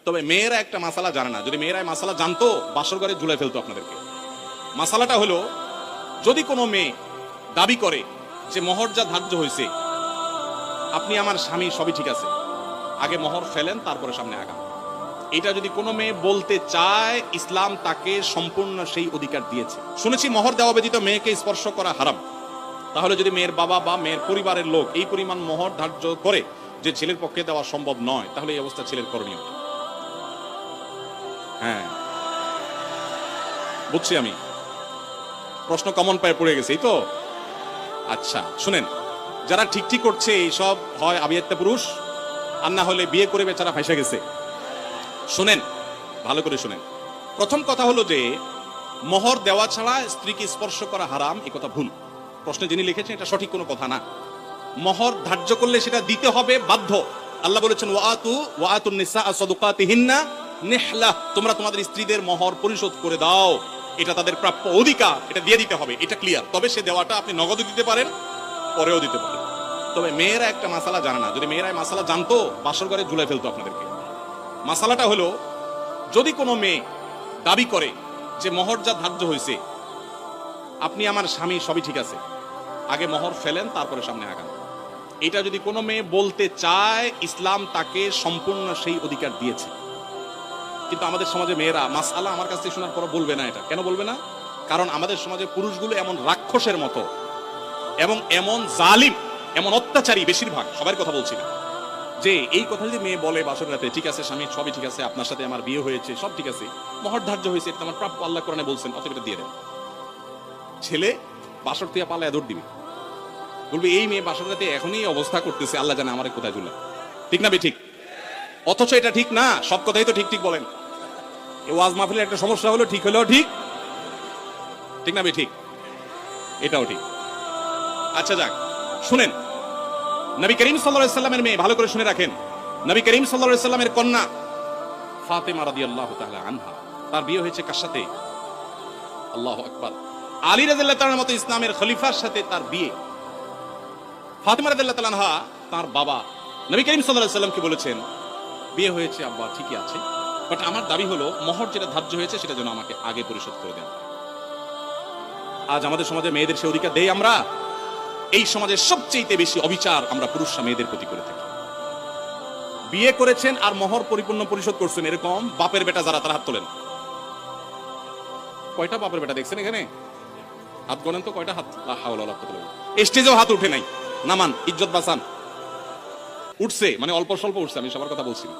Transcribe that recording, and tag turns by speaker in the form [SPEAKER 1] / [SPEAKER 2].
[SPEAKER 1] তবে মেয়েরা একটা মাসালা জানে না। যদি মেয়েরা মাসালা জানতো বাসর ঘরে ঝুলাই ফেলতো আপনাদেরকে। মাসালাটা হলো, যদি কোনো মেয়ে দাবি করে যে মোহর যা ধার্য হয়েছে, আপনি আমার স্বামী, সবই ঠিক আছে, আগে মোহর ফেলেন তারপরে সামনে আগান, এটা যদি কোনো মেয়ে বলতে চায়, ইসলাম তাকে সম্পূর্ণ সেই অধিকার দিয়েছে। শুনেছি মোহর দেওয়া ব্যতীত মেয়েকে স্পর্শ করা হারাম। তাহলে যদি মেয়ের বাবা বা মেয়ের পরিবারের লোক এই পরিমাণ মোহর ধার্য করে যে ছেলের পক্ষে দেওয়া সম্ভব নয়, তাহলে এই অবস্থা ছেলের করণীয়। হ্যাঁ, বুঝছি আমি, প্রশ্ন কমন পায়ে পড়ে গেছে, এই তো। আচ্ছা শুনেন, যারা ঠিক ঠিক করছে এইসব হয় আবিয়াত্তা পুরুষ, আর না হলে বিয়ে করে বেচারা ফাইসা গেছে। শুনেন, ভালো করে শুনেন। প্রথম কথা হলো যে মোহর দেওয়া ছাড়া স্ত্রীকে স্পর্শ করা হারাম, এই কথা ভুল। প্রশ্নে যিনি লিখেছেন এটা সঠিক কোনো কথা না। মোহর ধার্য করলে সেটা দিতে হবে বাধ্য। আল্লাহ বলেছেন ওয়াতুন নিসা সাদুকাতিহিন্না নিহলা, তোমরা তোমাদের স্ত্রীদের মোহর পরিশোধ করে দাও, এটা তাদের প্রাপ্য অধিকার, এটা দিয়ে দিতে হবে, এটা ক্লিয়ার। তবে সে দেওয়াটা আপনি নগদে দিতে পারেন, পরেও দিতে পারেন। তবে মেয়েরা একটা মাসালা জানে না। যদি মেয়েরা মাসালা জানতো বাসর ঘরে ঝুলাই ফেলতো আপনাদেরকে। মাসালাটা হলো, যদি কোনো মেয়ে দাবি করে যে মোহর যা ধার্য হয়েছে, আপনি আমার স্বামী, সবই ঠিক আছে, আগে মোহর ফেলেন তারপরে সামনে আগান, এটা যদি কোনো মেয়ে বলতে চায়, ইসলাম তাকে সম্পূর্ণ সেই অধিকার দিয়েছে। কিন্তু আমাদের সমাজে মেয়েরা মাসআলা আমার কাছ থেকে শোনার পর বলবে না। এটা কেন বলবে না? কারণ আমাদের সমাজে পুরুষগুলো এমন রাক্ষসের মতো এবং এমন জালিম, এমন অত্যাচারী, বেশিরভাগ, সবার কথা বলছি না, যে এই কথা যদি মেয়ে বলে বাসর রাতে, ঠিক আছে স্বামী, সবই ঠিক আছে, আপনার সাথে আমার বিয়ে হয়েছে, সব ঠিক আছে, মোহর ধার্য হয়েছে, এটা আমার প্রাপ্য, আল্লাহ কোরআনে বলছেন, অতএব এটা দিয়ে দেন। ছেলে বাসর থেকে পালায় দৌড় দিবে, বলবে এই মেয়ে বাসর রাতে এখনই অবস্থা করতেছে, আল্লাহ জানে আমার কোথায় ঝুলে। ঠিক না বে ঠিক? অথচ এটা ঠিক না। সব কথাই তো ঠিক ঠিক বলেন। এই ওয়াজ মাহফিলের একটা সমস্যা হলো, ঠিক হলেও ঠিক, ঠিক না বে ঠিক? এটাও ঠিক। আচ্ছা যাক, শুনেন, নবী করিম সাল্লাল্লাহু আলাইহি সাল্লামের মেয়ে, ভালো করে শুনে রাখেন, নবী করিম সাল্লাল্লাহু আলাইহি সাল্লামের কন্যা ফাতেমা রাদিয়াল্লাহু তাআলা আনহা, তার বিয়ে হয়েছে কার সাথে? আল্লাহু আকবার, আলী রাদিয়াল্লাহু তাআলার মতো ইসলামের খলিফার সাথে তার বিয়ে। ফাতেমা রাদিয়াল্লাহু তাআলা আনহা, তার বাবা নবী করিম সাল্লাল্লাহু আলাইহি সাল্লামকে বলেছেন, বিয়ে হয়েছে আব্বা, ঠিকই আছে, বাট আমার দাবি হলো মোহর যেটা ধার্য হয়েছে সেটা যেন আমাকে আগে পরিশোধ করে দেন। আজ আমাদের সমাজে মেয়েদের সে অধিকার দেই আমরা? এই সমাজের সবচেয়ে বেশি অবিচার আমরা পুরুষরা মেয়েদের প্রতি করে থাকি। বিয়ে করেছেন আর মোহর পরিপূর্ণ পরিশোধ করছেন, এরকম বাপের বেটা যারা, তারা হাত তোলেন। কয়টা বাপের বেটা দেখছেন এখানে? হাত গণেন তো, কয়টা হাত? স্টেজেও হাত উঠে নাই, নামান, ইজ্জত বাঁচান। উঠছে মানে অল্প স্বল্প উঠছে, আমি সবার কথা বলছি না।